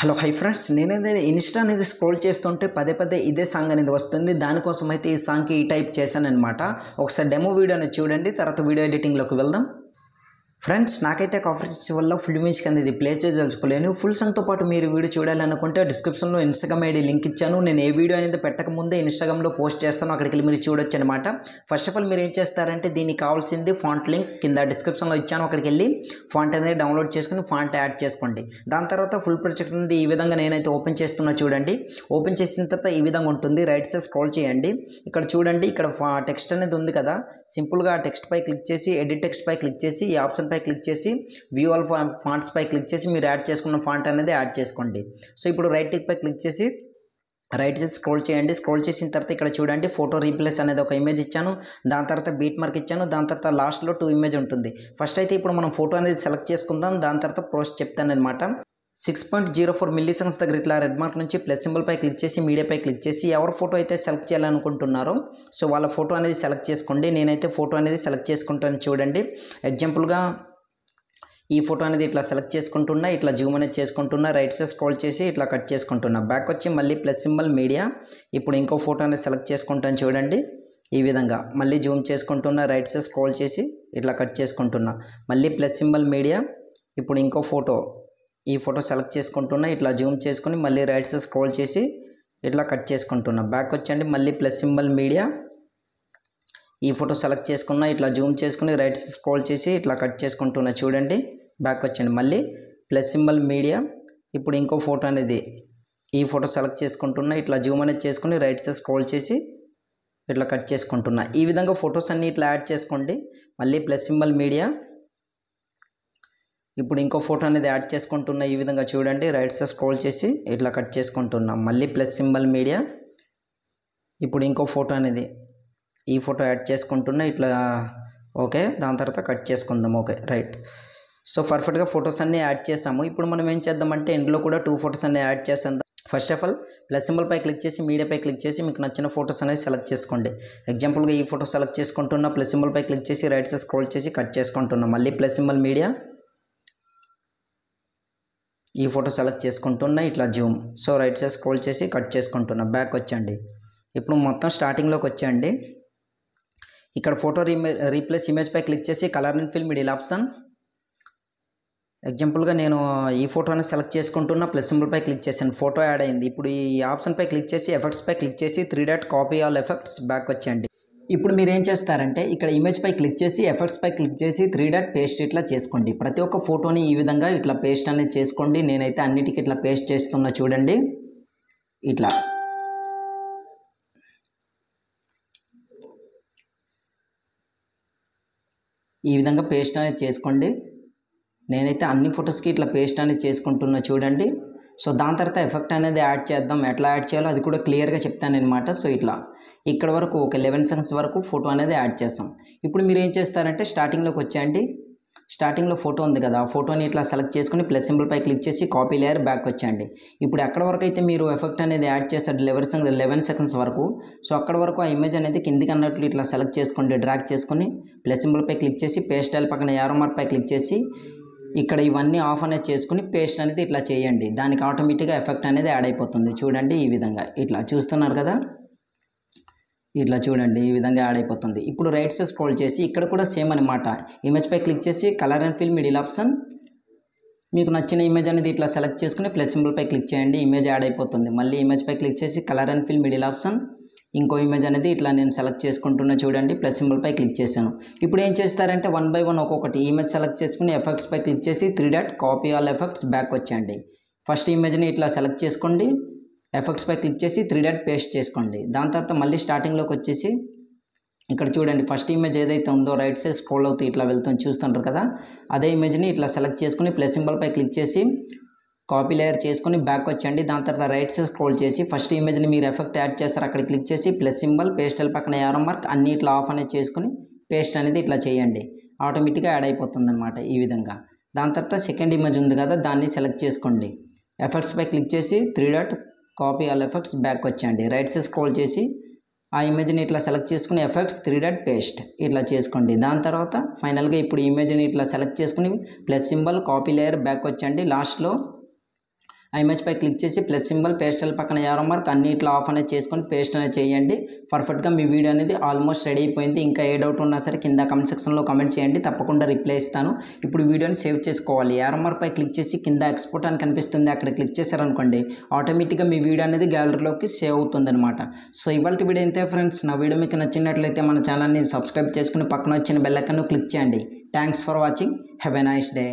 Hello hi friends, నేనైతే Insta అనేది scroll చేస్తుంటే పదే పదే ఇదే సాంగ్ అనేది వస్తుంది. దానికోసం అయితే ఈ సాంగ్కి ఈ టైప్ చేశానమాట. ఒకసారి డెమో వీడియో అనేది చూడండి, తర్వాత వీడియో ఎడిటింగ్లోకి వెళ్దాం. ఫ్రెండ్స్, నాకైతే కాఫరెన్స్ వల్ల ఫుల్ మ్యూజిక్ అనేది ప్లే చేయదలుచుకోలేను. ఫుల్ సాంగ్తో పాటు మీరు వీడియో చూడాలనుకుంటే డిస్క్రిప్షన్లో ఇన్స్టాగ్రామ్ ఐడి లింక్ ఇచ్చాను. నేను ఏ వీడియో అనేది పెట్టకముందే ఇన్స్టాగ్రామ్లో పోస్ట్ చేస్తాను, అక్కడికి వెళ్ళి మీరు చూడొచ్చు అనమాట. ఫస్ట్ ఆఫ్ ఆల్ మీరు ఏం చేస్తారంటే దీనికి కావాల్సింది ఫాంట్ లింక్ కింద డిస్క్రిప్షన్లో ఇచ్చాను. అక్కడికి వెళ్ళి ఫాంట్ అనేది డౌన్లోడ్ చేసుకుని ఫాంట్ యాడ్ చేసుకోండి. దాని తర్వాత ఫుల్ ప్రొజెక్ట్ అనేది ఈ విధంగా నేనైతే ఓపెన్ చేస్తున్నా చూడండి. ఓపెన్ చేసిన తర్వాత ఈ విధంగా ఉంటుంది. రైట్ సైడ్ స్క్రోల్ చేయండి. ఇక్కడ చూడండి, ఇక్కడ టెక్స్ట్ అనేది ఉంది కదా. సింపుల్గా ఆ టెక్స్ట్ పై క్లిక్ చేసి ఎడిట్ టెక్స్ట్ పై క్లిక్ చేసి ఈ ఆప్షన్ పై క్లిక్ చేసి వ్యూ ఆల్ ఫాంట్స్ పై క్లిక్ చేసి మీరు యాడ్ చేసుకున్న ఫాంట్ అనేది యాడ్ చేసుకోండి. సో ఇప్పుడు రైట్ టిక్ పై క్లిక్ చేసి రైట్ సైడ్ స్క్రోల్ చేయండి. స్క్రోల్ చేసిన తర్వాత ఇక్కడ చూడండి, ఫోటో రీప్లేస్ అనేది ఒక ఇమేజ్ ఇచ్చాను. దాని తర్వాత బీట్ మార్క్ ఇచ్చాను. దాని తర్వాత లాస్ట్లో 2 ఇమేజ్ ఉంటుంది. ఫస్ట్ అయితే ఇప్పుడు మనం ఫోటో అనేది సెలెక్ట్ చేసుకుందాం. దాని తర్వాత ప్రోస్ చెప్తాను అనమాట. 6.04 మిల్లీ సెకండ్స్ దగ్గర ఇట్లా రెడ్ మార్క్ నుంచి ప్లస్ సింబల్ పై క్లిక్ చేసి మీడియా పై క్లిక్ చేసి ఎవరి ఫోటో అయితే సెలెక్ట్ చేయాలనుకుంటున్నారో సో వాళ్ళ ఫోటో అనేది సెలెక్ట్ చేసుకోండి. నేనైతే ఫోటో అనేది సెలెక్ట్ చేసుకుంటాను చూడండి. ఎగ్జాంపుల్గా ఈ ఫోటో అనేది ఇట్లా సెలెక్ట్ చేసుకుంటున్నా, ఇట్లా జూమ్ అనేది చేసుకుంటున్నా, రైట్ సైడ్ స్క్రోల్ చేసి ఇట్లా కట్ చేసుకుంటున్నా. బ్యాక్ వచ్చి మళ్ళీ ప్లస్ సింబల్ మీడియా. ఇప్పుడు ఇంకో ఫోటో అనేది సెలెక్ట్ చేసుకుంటాను చూడండి. ఈ విధంగా మళ్ళీ జూమ్ చేసుకుంటున్నా, రైట్ సైడ్ స్క్రోల్ చేసి ఇట్లా కట్ చేసుకుంటున్నా. మళ్ళీ ప్లస్ సింబల్ మీడియా. ఇప్పుడు ఇంకో ఫోటో, ఈ ఫోటో సెలెక్ట్ చేసుకుంటున్నా, ఇట్లా జూమ్ చేసుకుని మళ్ళీ రైట్ సైడ్ స్క్రోల్ చేసి ఇట్లా కట్ చేసుకుంటున్నా. బ్యాక్ వచ్చండి, మళ్ళీ ప్లస్ సింబల్ మీడియా. ఈ ఫోటో సెలెక్ట్ చేసుకున్నా, ఇట్లా జూమ్ చేసుకుని రైట్ సైడ్ స్క్రోల్ చేసి ఇట్లా కట్ చేసుకుంటున్నా చూడండి. బ్యాక్ వచ్చండి, మళ్ళీ ప్లస్ సింబల్ మీడియా. ఇప్పుడు ఇంకో ఫోటో అనేది ఈ ఫోటో సెలెక్ట్ చేసుకుంటున్నా, ఇట్లా జూమ్ అనేది చేసుకుని రైట్ సైడ్ స్క్రోల్ చేసి ఇట్లా కట్ చేసుకుంటున్నా. ఈ విధంగా ఫొటోస్ అన్నీ ఇట్లా యాడ్ చేసుకోండి. మళ్ళీ ప్లస్ సింబల్ మీడియా. ఇప్పుడు ఇంకో ఫోటో అనేది యాడ్ చేసుకుంటున్నా. ఈ విధంగా చూడండి, రైట్ సైడ్ స్క్రోల్ చేసి ఇట్లా కట్ చేసుకుంటున్నా. మళ్ళీ ప్లస్ సింబల్ మీడియా. ఇప్పుడు ఇంకో ఫోటో అనేది ఈ ఫోటో యాడ్ చేసుకుంటున్నా, ఇట్లా ఓకే. దాని తర్వాత కట్ చేసుకుందాం. Okay, right. సో పర్ఫెక్ట్గా ఫొటోస్ అన్నీ యాడ్ చేసాము. ఇప్పుడు మనం ఏం చేద్దామంటే ఇందులో కూడా 2 ఫొటోస్ అన్నీ యాడ్ చేసాం. First of all plus symbol పై క్లిక్ చేసి మీడియా పై క్లిక్ చేసి మీకు నచ్చిన ఫొటోస్ అనేది సెలెక్ట్ చేసుకోండి. ఎగ్జాంపుల్గా ఈ ఫోటో సెలెక్ట్ చేసుకుంటున్నా, ప్లస్ సింబల్ పై క్లిక్ చేసి రైట్ సైడ్ స్క్రోల్ చేసి కట్ చేసుకుంటున్నా. మళ్ళీ ప్లస్ సింబల్ మీడియా. ఈ ఫోటో సెలెక్ట్ చేసుకుంటున్నా, ఇట్లా zoom. So right side scroll చేసి కట్ చేసుకుంటున్నా. బ్యాక్ వచ్చండి. ఇప్పుడు మొత్తం స్టార్టింగ్లోకి వచ్చండి. ఇక్కడ ఫోటో రీప్లేస్ ఇమేజ్ పై క్లిక్ చేసి colour and fill middle option. ఎగ్జాంపుల్గా నేను ఈ ఫోటోని సెలెక్ట్ చేసుకుంటున్నా, ప్లస్ సింబల్ పై క్లిక్ చేశాను, ఫోటో యాడ్ అయింది. ఇప్పుడు ఈ ఆప్షన్ పై క్లిక్ చేసి ఎఫెక్ట్స్ పై క్లిక్ చేసి 3 dot copy all effects. Back వచ్చండి. ఇప్పుడు మీరు ఏం చేస్తారంటే ఇక్కడ ఇమేజ్ పై క్లిక్ చేసి ఎఫెక్ట్స్ పై క్లిక్ చేసి 3 డాట్ పేస్ట్ ఇట్లా చేసుకోండి. ప్రతి ఒక్క ఫోటోని ఈ విధంగా ఇట్లా పేస్ట్ అనేది చేసుకోండి. నేనైతే అన్నిటికీ ఇట్లా పేస్ట్ చేస్తున్నా చూడండి. ఇట్లా ఈ విధంగా పేస్ట్ అనేది చేసుకోండి. నేనైతే అన్ని ఫొటోస్కి ఇట్లా పేస్ట్ అనేది చేసుకుంటున్నా చూడండి. సో దాని తర్వాత ఎఫెక్ట్ అనేది యాడ్ చేద్దాం. ఎట్లా యాడ్ చేయాలో అది కూడా క్లియర్గా చెప్తాను అనమాట. సో ఇట్లా ఇక్కడ వరకు ఒక 11 సెకండ్స్ వరకు ఫోటో అనేది యాడ్ చేస్తాం. ఇప్పుడు మీరు ఏం చేస్తారంటే స్టార్టింగ్లోకి వచ్చేయండి. స్టార్టింగ్లో ఫోటో ఉంది కదా, ఆ ఫోటోని ఇట్లా సెలెక్ట్ చేసుకుని ప్లస్ సింబల్ పై క్లిక్ చేసి కాపీ లేయర్. బ్యాక్ వచ్చేయండి. ఇప్పుడు ఎక్కడ వరకు అయితే మీరు ఎఫెక్ట్ అనేది యాడ్ చేస్తారు 11 సెకండ్స్ వరకు, సో అక్కడ వరకు ఆ ఇమేజ్ అనేది కిందికి అన్నట్లు ఇట్లా సెలెక్ట్ చేసుకోండి. డ్రాగ్ చేసుకుని ప్లస్ సింబల్ పై క్లిక్ చేసి పేస్ట్ స్టైల్ పక్కన యారో మార్క్ పై క్లిక్ చేసి ఇక్కడ ఇవన్నీ ఆఫ్ అనేది చేసుకుని పేస్ట్ అనేది ఇట్లా చేయండి. దానికి ఆటోమేటిక్గా ఎఫెక్ట్ అనేది యాడ్ అయిపోతుంది చూడండి. ఈ విధంగా ఇట్లా చూస్తున్నారు కదా, ఇట్లా చూడండి, ఈ విధంగా యాడ్ అయిపోతుంది. ఇప్పుడు రైట్ సైడ్ స్క్రోల్ చేసి ఇక్కడ కూడా సేమ్ అనమాట. ఇమేజ్ పై క్లిక్ చేసి colour and fill middle option. మీకు నచ్చిన ఇమేజ్ అనేది ఇట్లా సెలెక్ట్ చేసుకుని ప్లస్ సింబల్ పై క్లిక్ చేయండి. ఇమేజ్ యాడ్ అయిపోతుంది. మళ్ళీ ఇమేజ్ పై క్లిక్ చేసి colour and fill middle option. ఇంకో ఇమేజ్ అనేది ఇట్లా నేను సెలెక్ట్ చేసుకుంటున్నా చూడండి. ప్లస్ సింబల్ పై క్లిక్ చేశాను. ఇప్పుడు ఏం చేస్తారంటే 1 బై 1 ఒక్కొక్కటి ఇమేజ్ సెలెక్ట్ చేసుకుని ఎఫెక్ట్స్ పై క్లిక్ చేసి 3 dot copy all effects. Back వచ్చేయండి. ఫస్ట్ ఇమేజ్ని ఇట్లా సెలెక్ట్ చేసుకోండి. ఎఫెక్ట్స్ పై క్లిక్ చేసి 3 డాట్ పేస్ట్ చేసుకోండి. దాని తర్వాత మళ్ళీ స్టార్టింగ్లోకి వచ్చేసి ఇక్కడ చూడండి, ఫస్ట్ ఇమేజ్ ఏదైతే ఉందో రైట్ సైడ్ స్క్రోల్ అవుతూ ఇట్లా వెళ్తుంది చూస్తుంటారు కదా, అదే ఇమేజ్ని ఇట్లా సెలెక్ట్ చేసుకుని ప్లస్ సింబల్ పై క్లిక్ చేసి కాపీ లేయర్ చేసుకుని బ్యాక్ వచ్చండి. దాని తర్వాత రైట్ సైడ్ స్క్రోల్ చేసి ఫస్ట్ ఇమేజ్ని మీరు ఎఫెక్ట్ యాడ్ చేస్తారు అక్కడ క్లిక్ చేసి ప్లస్ సింబల్ పేస్టల్ పక్కన యారో మార్క్ అన్ని ఇట్లా ఆఫ్ అనేది చేసుకుని పేస్ట్ అనేది ఇట్లా చేయండి. ఆటోమేటిక్గా యాడ్ అయిపోతుంది అనమాట ఈ విధంగా. దాని తర్వాత సెకండ్ ఇమేజ్ ఉంది కదా, దాన్ని సెలెక్ట్ చేసుకోండి. ఎఫెక్ట్స్ పై క్లిక్ చేసి 3 dot copy all effects. Back వచ్చండి. రైట్ సైడ్ స్క్రోల్ చేసి ఆ ఇమేజ్ని ఇట్లా సెలెక్ట్ చేసుకుని ఎఫెక్ట్స్ 3 డాట్ పేస్ట్ ఇట్లా చేసుకోండి. దాని తర్వాత ఫైనల్గా ఇప్పుడు ఇమేజ్ని ఇట్లా సెలెక్ట్ చేసుకుని plus symbol copy layer. Back వచ్చండి. లాస్ట్లో పై క్లిక్ చేసి ప్లస్ సింబల్ పేస్టల్ పక్కన యారో మార్క్ అన్నిట్లో ఆఫ్ అనేది చేసుకొని పేస్ట్ అనేది చేయండి. పర్ఫెక్ట్గా మీ వీడియో అనేది ఆల్మోస్ట్ రెడీ అయిపోయింది. ఇంకా ఏ డౌట్ ఉన్నా సరే కింద కమెంట్ సెక్షన్లో కామెంట్ చేయండి, తప్పకుండా రిప్లై ఇస్తాను. ఇప్పుడు వీడియోని సేవ్ చేసుకోవాలి. యారో మార్క్ పై క్లిక్ చేసి కింద ఎక్స్పోర్ట్ అని కనిపిస్తుంది, అక్కడ క్లిక్ చేశారనుకోండి ఆటోమేటిక్గా మీ వీడియో అనేది గ్యాలరీలోకి సేవ్ అవుతుంది అనమాట. సో ఇవాళ వీడియో ఇంతే ఫ్రెండ్స్. నా వీడియో మీకు నచ్చినట్లయితే మన ఛానల్ని సబ్స్క్రైబ్ చేసుకుని పక్కన వచ్చిన బెల్ ఐకాన్ క్లిక్ చేయండి. Thanks for watching. Have a nice day.